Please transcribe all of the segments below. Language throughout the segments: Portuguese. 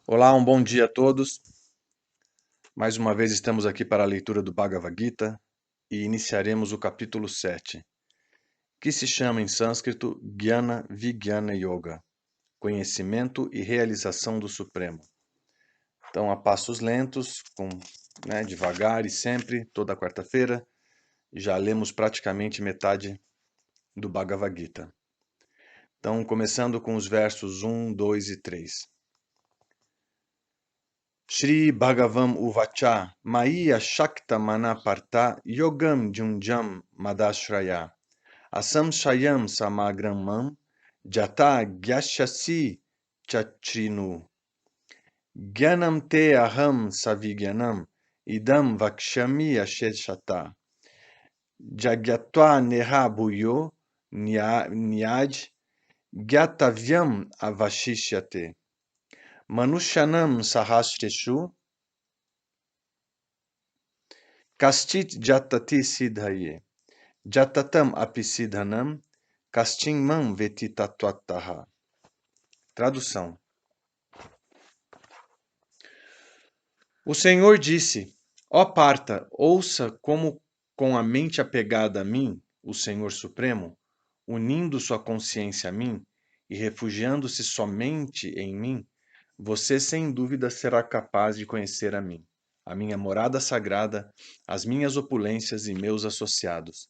Olá, um bom dia a todos. Mais uma vez estamos aqui para a leitura do Bhagavad Gita e iniciaremos o capítulo 7, que se chama em sânscrito Jnana Vijnana Yoga, conhecimento e realização do Supremo. Então, a passos lentos, devagar e sempre, toda quarta-feira, já lemos praticamente metade do Bhagavad Gita. Então, começando com os versos 1, 2 e 3. Shri Bhagavam Uvacha Maya Shakta Manaparta Yogam Junjam Madashraya Asam Shayam Samagramam Jata Gyashasi Chatrinu Gyanam Te Aham Savigyanam Idam Vakshami Asheshata Jagyatva Neha Bhuyo Nyaj Gyatavyam Avashishyate Manushanam Sahasreshu Kastit Jatati Siddhaye Jatatam Apisidhanam Kastinmam Vetitatvataha. Tradução. O Senhor disse: Ó Parta, ouça como com a mente apegada a mim, o Senhor Supremo, unindo sua consciência a mim e refugiando-se somente em mim, você sem dúvida será capaz de conhecer a mim, a minha morada sagrada, as minhas opulências e meus associados.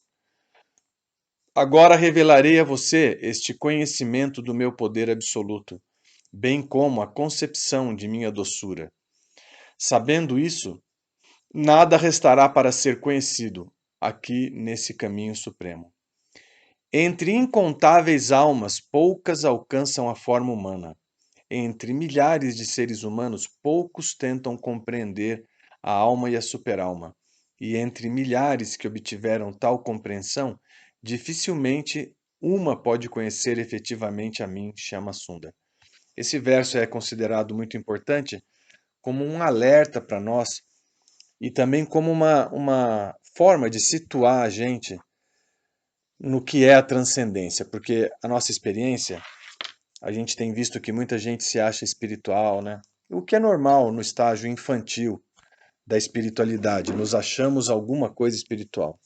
Agora revelarei a você este conhecimento do meu poder absoluto, bem como a concepção de minha doçura. Sabendo isso, nada restará para ser conhecido aqui nesse caminho supremo. Entre incontáveis almas, poucas alcançam a forma humana. Entre milhares de seres humanos, poucos tentam compreender a alma e a superalma. E entre milhares que obtiveram tal compreensão, dificilmente uma pode conhecer efetivamente a mim, chama Sunda. Esse verso é considerado muito importante como um alerta para nós e também como uma forma de situar a gente no que é a transcendência, porque a nossa experiência, a gente tem visto que muita gente se acha espiritual, né? O que é normal no estágio infantil da espiritualidade, nos achamos alguma coisa espiritual.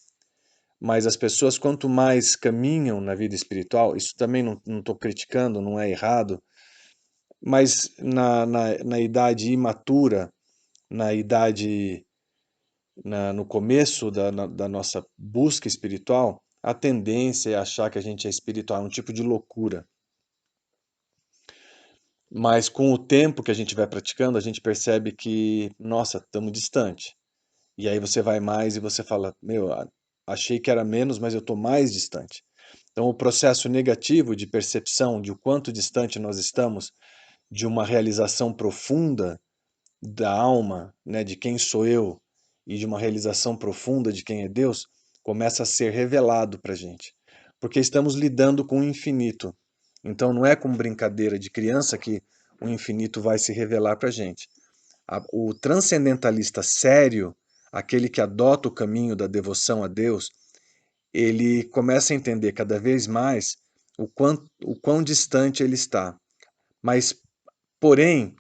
Mas as pessoas, quanto mais caminham na vida espiritual, isso também não estou criticando, não é errado, mas na idade imatura, na idade, no começo da nossa busca espiritual, a tendência é achar que a gente é espiritual, é um tipo de loucura. Mas com o tempo que a gente vai praticando, a gente percebe que, nossa, estamos distante. E aí você vai mais e você fala, meu, achei que era menos, mas eu estou mais distante. Então o processo negativo de percepção de o quanto distante nós estamos de uma realização profunda da alma, né, de quem sou eu, e de uma realização profunda de quem é Deus, começa a ser revelado para a gente. Porque estamos lidando com o infinito. Então não é com brincadeira de criança que o infinito vai se revelar para a gente. O transcendentalista sério, aquele que adota o caminho da devoção a Deus, ele começa a entender cada vez mais o quão distante ele está. Mas, porém,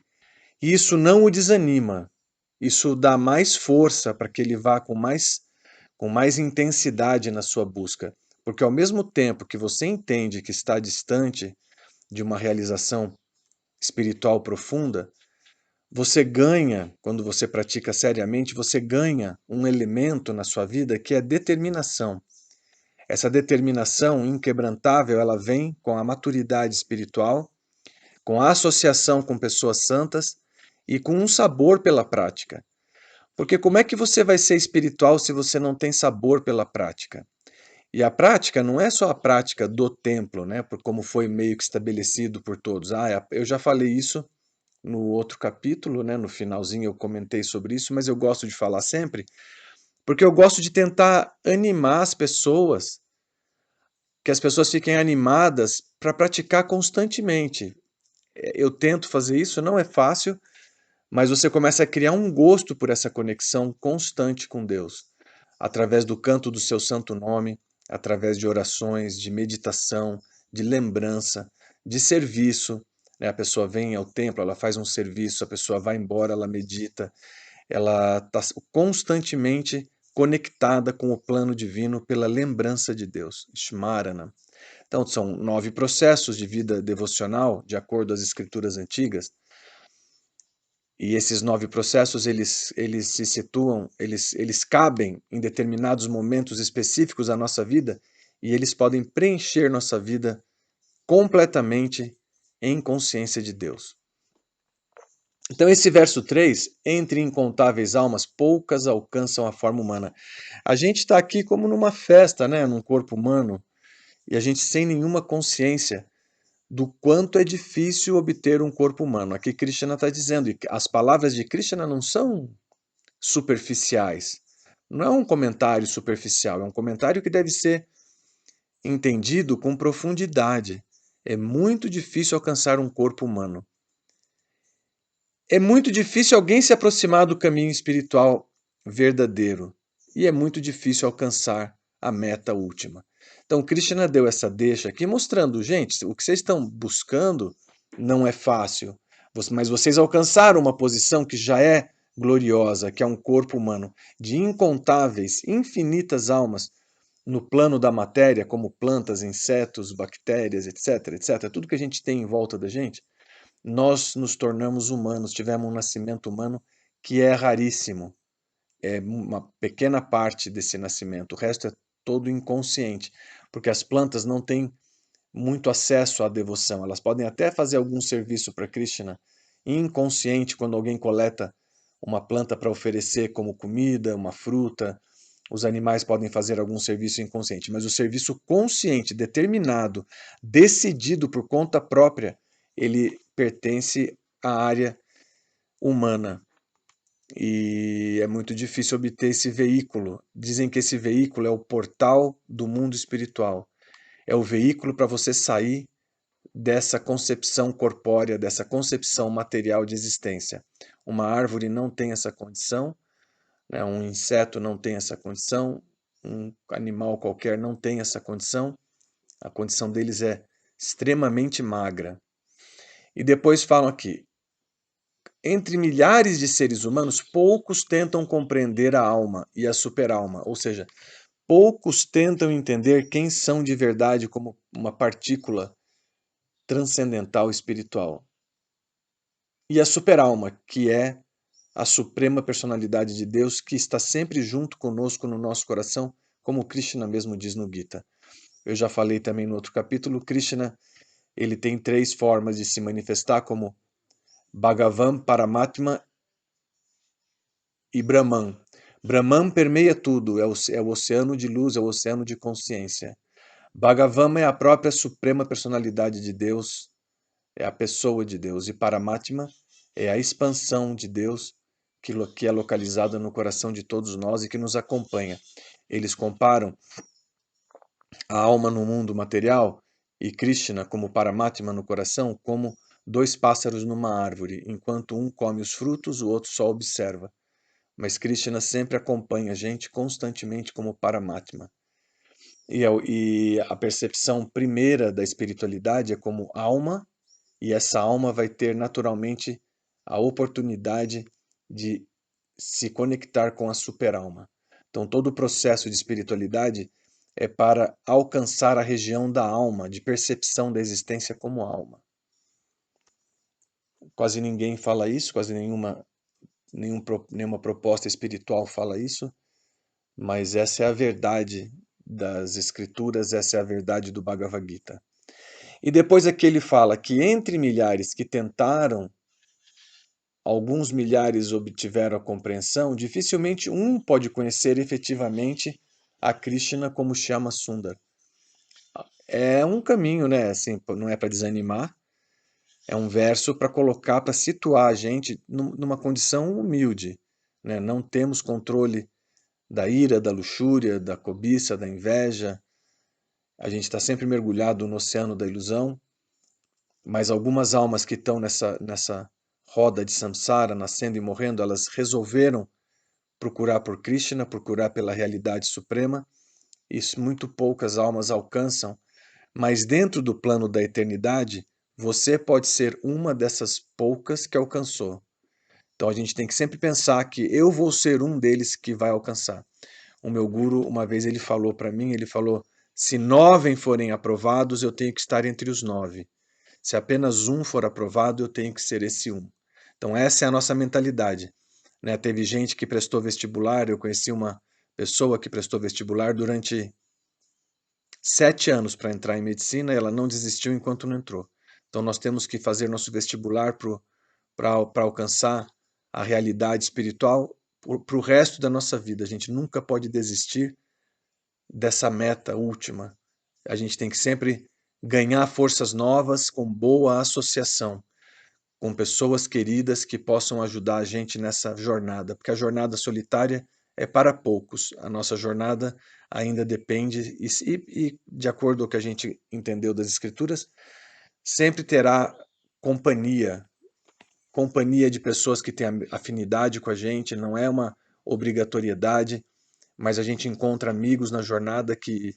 isso não o desanima. Isso dá mais força para que ele vá com mais intensidade na sua busca. Porque ao mesmo tempo que você entende que está distante de uma realização espiritual profunda, você ganha, quando você pratica seriamente, você ganha um elemento na sua vida que é determinação. Essa determinação inquebrantável, ela vem com a maturidade espiritual, com a associação com pessoas santas e com um sabor pela prática. Porque como é que você vai ser espiritual se você não tem sabor pela prática? E a prática não é só a prática do templo, né, por como foi meio que estabelecido por todos. Eu já falei isso no outro capítulo, né, no finalzinho eu comentei sobre isso, mas eu gosto de falar sempre, porque eu gosto de tentar animar as pessoas, que as pessoas fiquem animadas para praticar constantemente. Eu tento fazer isso, não é fácil, mas você começa a criar um gosto por essa conexão constante com Deus, através do canto do seu santo nome, através de orações, de meditação, de lembrança, de serviço, né? A pessoa vem ao templo, ela faz um serviço, a pessoa vai embora, ela medita, ela está constantemente conectada com o plano divino pela lembrança de Deus, Smarana. Então, são 9 processos de vida devocional, de acordo às escrituras antigas, e esses 9 processos, eles se situam, eles cabem em determinados momentos específicos da nossa vida, e eles podem preencher nossa vida completamente em consciência de Deus. Então, esse verso 3, entre incontáveis almas, poucas alcançam a forma humana. A gente está aqui como numa festa, né, num corpo humano, e a gente sem nenhuma consciência do quanto é difícil obter um corpo humano. Aqui Krishna está dizendo, e as palavras de Krishna não são superficiais. Não é um comentário superficial, é um comentário que deve ser entendido com profundidade. É muito difícil alcançar um corpo humano. É muito difícil alguém se aproximar do caminho espiritual verdadeiro. E é muito difícil alcançar a meta última. Então, Krishna deu essa deixa aqui mostrando, gente, o que vocês estão buscando não é fácil, mas vocês alcançaram uma posição que já é gloriosa, que é um corpo humano de incontáveis, infinitas almas no plano da matéria, como plantas, insetos, bactérias, etc, etc. Tudo que a gente tem em volta da gente, nós nos tornamos humanos, tivemos um nascimento humano que é raríssimo. É uma pequena parte desse nascimento, o resto é todo inconsciente, porque as plantas não têm muito acesso à devoção. Elas podem até fazer algum serviço para Krishna inconsciente quando alguém coleta uma planta para oferecer como comida, uma fruta. Os animais podem fazer algum serviço inconsciente, mas o serviço consciente, determinado, decidido por conta própria, ele pertence à área humana. E é muito difícil obter esse veículo. Dizem que esse veículo é o portal do mundo espiritual. É o veículo para você sair dessa concepção corpórea, dessa concepção material de existência. Uma árvore não tem essa condição, né? Um inseto não tem essa condição, um animal qualquer não tem essa condição. A condição deles é extremamente magra. E depois falam aqui: entre milhares de seres humanos, poucos tentam compreender a alma e a superalma, ou seja, poucos tentam entender quem são de verdade como uma partícula transcendental espiritual. E a superalma, que é a suprema personalidade de Deus que está sempre junto conosco no nosso coração, como Krishna mesmo diz no Gita. Eu já falei também no outro capítulo, Krishna, ele tem 3 formas de se manifestar como Bhagavan, Paramatma e Brahman. Brahman permeia tudo, é o oceano de luz, é o oceano de consciência. Bhagavan é a própria suprema personalidade de Deus, é a pessoa de Deus. E Paramatma é a expansão de Deus que é localizada no coração de todos nós e que nos acompanha. Eles comparam a alma no mundo material e Krishna como Paramatma no coração como 2 pássaros numa árvore. Enquanto um come os frutos, o outro só observa. Mas Krishna sempre acompanha a gente constantemente como Paramatma. E a percepção primeira da espiritualidade é como alma, e essa alma vai ter naturalmente a oportunidade de se conectar com a superalma. Então, todo o processo de espiritualidade é para alcançar a região da alma, de percepção da existência como alma. Quase ninguém fala isso, quase nenhuma proposta espiritual fala isso, mas essa é a verdade das escrituras, essa é a verdade do Bhagavad Gita. E depois aqui ele fala que entre milhares que tentaram, alguns milhares obtiveram a compreensão, dificilmente um pode conhecer efetivamente a Krishna como Shyama Sundar. É um caminho, né? Assim, não é para desanimar, é um verso para colocar, para situar a gente numa condição humilde, né? Não temos controle da ira, da luxúria, da cobiça, da inveja. A gente está sempre mergulhado no oceano da ilusão, mas algumas almas que estão nessa roda de samsara, nascendo e morrendo, elas resolveram procurar por Krishna, procurar pela realidade suprema. Isso muito poucas almas alcançam, mas dentro do plano da eternidade, Você pode ser uma dessas poucas que alcançou. Então a gente tem que sempre pensar que eu vou ser um deles que vai alcançar. O meu guru, uma vez ele falou para mim, ele falou, se 9 forem aprovados, eu tenho que estar entre os 9. Se apenas um for aprovado, eu tenho que ser esse um. Então essa é a nossa mentalidade, né? Teve gente que prestou vestibular, eu conheci uma pessoa que prestou vestibular durante 7 anos para entrar em medicina e ela não desistiu enquanto não entrou. Então nós temos que fazer nosso vestibular para alcançar a realidade espiritual para o resto da nossa vida. A gente nunca pode desistir dessa meta última. A gente tem que sempre ganhar forças novas com boa associação, com pessoas queridas que possam ajudar a gente nessa jornada, porque a jornada solitária é para poucos. A nossa jornada ainda depende, e de acordo com o que a gente entendeu das Escrituras, sempre terá companhia, companhia de pessoas que têm afinidade com a gente, não é uma obrigatoriedade, mas a gente encontra amigos na jornada que,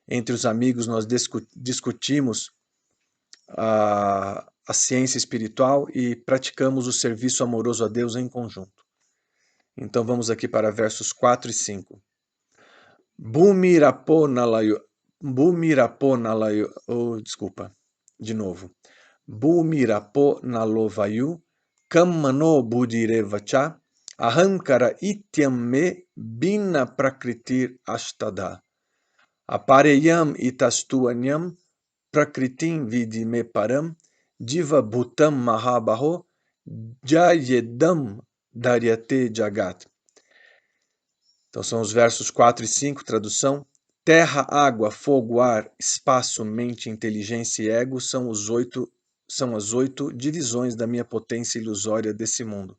entre os amigos, nós discutimos a ciência espiritual e praticamos o serviço amoroso a Deus em conjunto. Então vamos aqui para versos 4 e 5. Bumirapo nalayo, desculpa, de novo. Bumirapo nalovayu, kammano budirevacha, ahamkara ityam me bina prakritir ashtada. Apareyam itastuanyam prakritim vidime param jiva bhutam mahabaho jayedam daryate jagat. Então são os versos 4 e 5, tradução. Terra, água, fogo, ar, espaço, mente, inteligência e ego são as 8 divisões da minha potência ilusória desse mundo.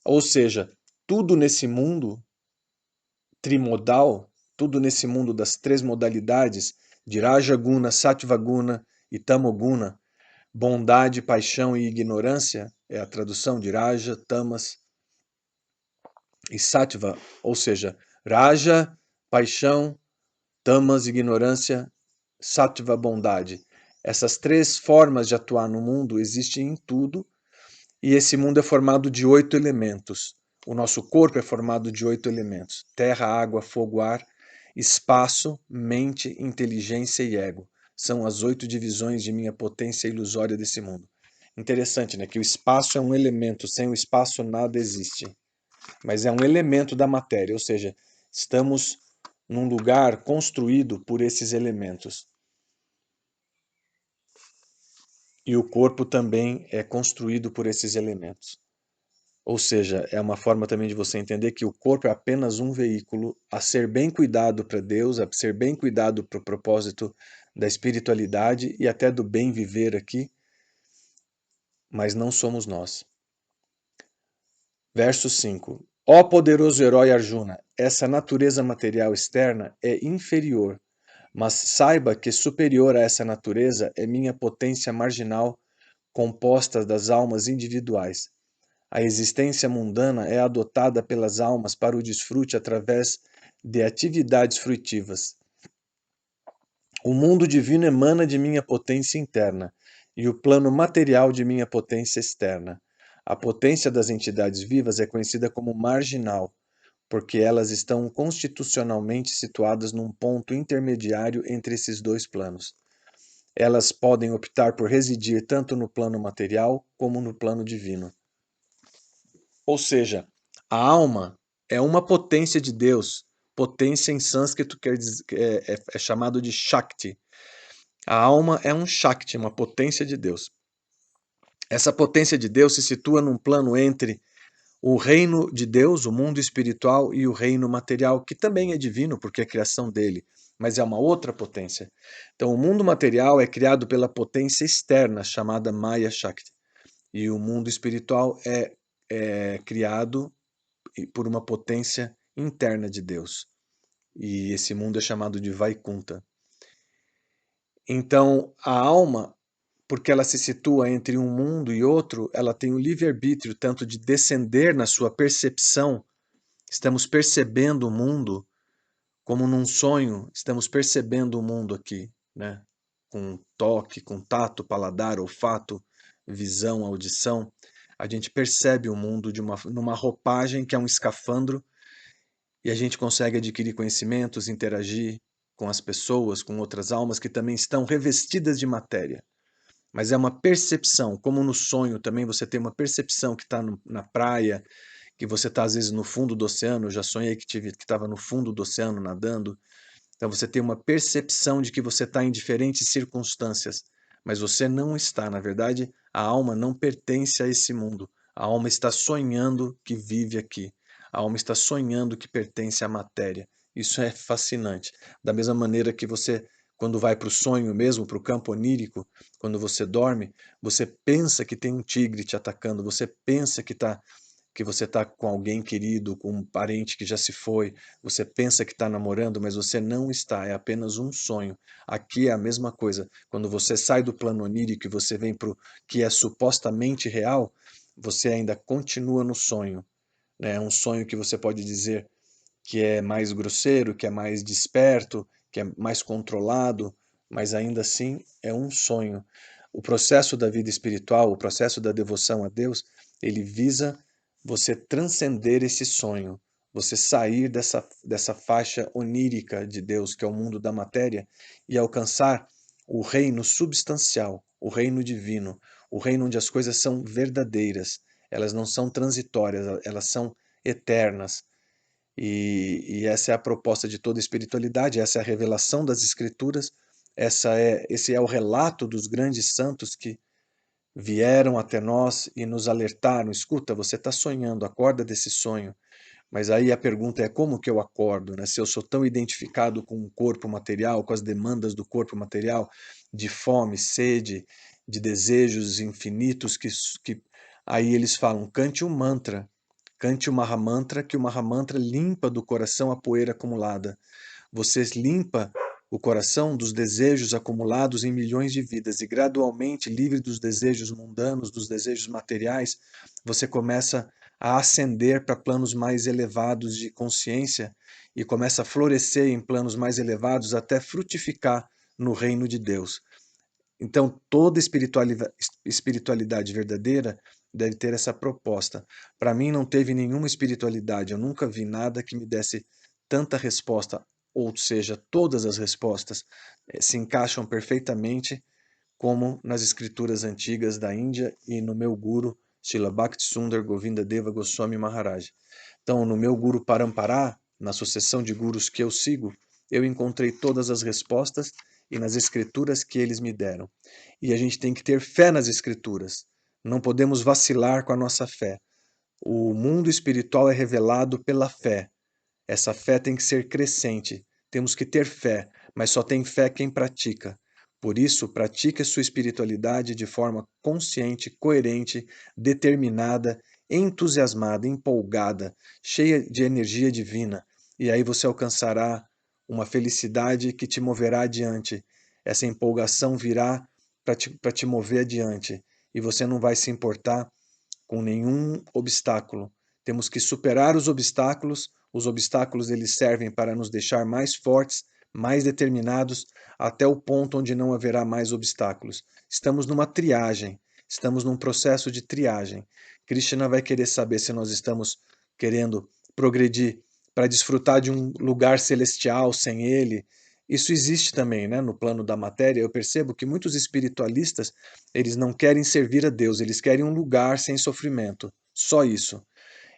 Ou seja, tudo nesse mundo trimodal, tudo nesse mundo das 3 modalidades, de Raja Guna, Sattva Guna e Tamoguna, bondade, paixão e ignorância, é a tradução de Raja, Tamas e Sattva, ou seja, Raja, paixão, Tamas, ignorância, Sattva, bondade. Essas 3 formas de atuar no mundo existem em tudo, e esse mundo é formado de 8 elementos. O nosso corpo é formado de 8 elementos: terra, água, fogo, ar, espaço, mente, inteligência e ego. São as 8 divisões de minha potência ilusória desse mundo. Interessante, né? Que o espaço é um elemento, sem o espaço nada existe. Mas é um elemento da matéria, ou seja, estamos num lugar construído por esses elementos. E o corpo também é construído por esses elementos. Ou seja, é uma forma também de você entender que o corpo é apenas um veículo a ser bem cuidado para Deus, a ser bem cuidado para o propósito da espiritualidade e até do bem viver aqui, mas não somos nós. Verso 5. Ó poderoso herói Arjuna, essa natureza material externa é inferior, mas saiba que superior a essa natureza é minha potência marginal composta das almas individuais. A existência mundana é adotada pelas almas para o desfrute através de atividades fruitivas. O mundo divino emana de minha potência interna e o plano material de minha potência externa. A potência das entidades vivas é conhecida como marginal, porque elas estão constitucionalmente situadas num ponto intermediário entre esses 2 planos. Elas podem optar por residir tanto no plano material como no plano divino. Ou seja, a alma é uma potência de Deus. Potência em sânscrito quer dizer, é chamado de Shakti. A alma é um Shakti, uma potência de Deus. Essa potência de Deus se situa num plano entre o reino de Deus, o mundo espiritual, e o reino material, que também é divino, porque é criação dele, mas é uma outra potência. Então, o mundo material é criado pela potência externa, chamada Maya Shakti, e o mundo espiritual é criado por uma potência interna de Deus. E esse mundo é chamado de Vaikunta. Então, a alma, porque ela se situa entre um mundo e outro, ela tem o livre-arbítrio tanto de descender na sua percepção. Estamos percebendo o mundo como num sonho, estamos percebendo o mundo aqui, né? com toque, com tato, paladar, olfato, visão, audição, a gente percebe o mundo numa roupagem que é um escafandro e a gente consegue adquirir conhecimentos, interagir com as pessoas, com outras almas que também estão revestidas de matéria. Mas é uma percepção, como no sonho também você tem uma percepção que está na praia, que você está às vezes no fundo do oceano, eu já sonhei que estava no fundo do oceano nadando. Então você tem uma percepção de que você está em diferentes circunstâncias, mas você não está. Na verdade, a alma não pertence a esse mundo. A alma está sonhando que vive aqui. A alma está sonhando que pertence à matéria. Isso é fascinante. Da mesma maneira que você, quando vai para o sonho mesmo, para o campo onírico, quando você dorme, você pensa que tem um tigre te atacando, você pensa que você está com alguém querido, com um parente que já se foi, você pensa que está namorando, mas você não está, é apenas um sonho. Aqui é a mesma coisa. Quando você sai do plano onírico e você vem para o que é supostamente real, você ainda continua no sonho. Né? É um sonho que você pode dizer que é mais grosseiro, que é mais desperto, que é mais controlado, mas ainda assim é um sonho. O processo da vida espiritual, o processo da devoção a Deus, ele visa você transcender esse sonho, você sair dessa faixa onírica de Deus, que é o mundo da matéria, e alcançar o reino substancial, o reino divino, o reino onde as coisas são verdadeiras, elas não são transitórias, elas são eternas. E essa é a proposta de toda espiritualidade, essa é a revelação das Escrituras, esse é o relato dos grandes santos que vieram até nós e nos alertaram. Escuta, você está sonhando, acorda desse sonho. Mas aí a pergunta é como que eu acordo, né? Se eu sou tão identificado com o corpo material, com as demandas do corpo material, de fome, sede, de desejos infinitos, que aí eles falam, cante um mantra. Cante o Mahamantra, que o Mahamantra limpa do coração a poeira acumulada. Você limpa o coração dos desejos acumulados em milhões de vidas e gradualmente, livre dos desejos mundanos, dos desejos materiais, você começa a ascender para planos mais elevados de consciência e começa a florescer em planos mais elevados até frutificar no reino de Deus. Então, toda espiritualidade verdadeira deve ter essa proposta. Para mim, não teve nenhuma espiritualidade, eu nunca vi nada que me desse tanta resposta, ou seja, todas as respostas se encaixam perfeitamente como nas escrituras antigas da Índia e no meu guru, Srila Bhaktisundar Govinda Deva Goswami Maharaj. Então, no meu guru Parampara, na sucessão de gurus que eu sigo, eu encontrei todas as respostas e nas escrituras que eles me deram. E a gente tem que ter fé nas escrituras. Não podemos vacilar com a nossa fé. O mundo espiritual é revelado pela fé. Essa fé tem que ser crescente. Temos que ter fé, mas só tem fé quem pratica. Por isso, pratique a sua espiritualidade de forma consciente, coerente, determinada, entusiasmada, empolgada, cheia de energia divina. E aí você alcançará uma felicidade que te moverá adiante. Essa empolgação virá para te mover adiante. E você não vai se importar com nenhum obstáculo. Temos que superar os obstáculos. Os obstáculos eles servem para nos deixar mais fortes, mais determinados, até o ponto onde não haverá mais obstáculos. Estamos numa triagem, estamos num processo de triagem. Krishna vai querer saber se nós estamos querendo progredir para desfrutar de um lugar celestial sem ele. Isso existe também, né, no plano da matéria. Eu percebo que muitos espiritualistas, eles não querem servir a Deus, eles querem um lugar sem sofrimento. Só isso.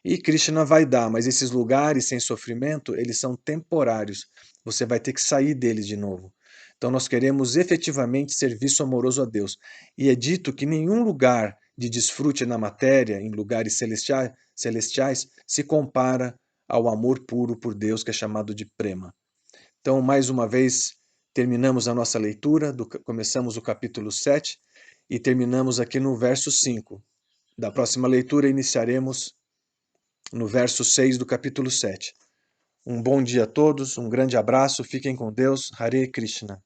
E Krishna vai dar, mas esses lugares sem sofrimento, eles são temporários. Você vai ter que sair deles de novo. Então nós queremos efetivamente serviço amoroso a Deus. E é dito que nenhum lugar de desfrute na matéria, em lugares celestiais, se compara ao amor puro por Deus, que é chamado de prema. Então, mais uma vez, terminamos a nossa leitura, começamos o capítulo 7 e terminamos aqui no verso 5. Da próxima leitura, iniciaremos no verso 6 do capítulo 7. Um bom dia a todos, um grande abraço, fiquem com Deus, Hare Krishna.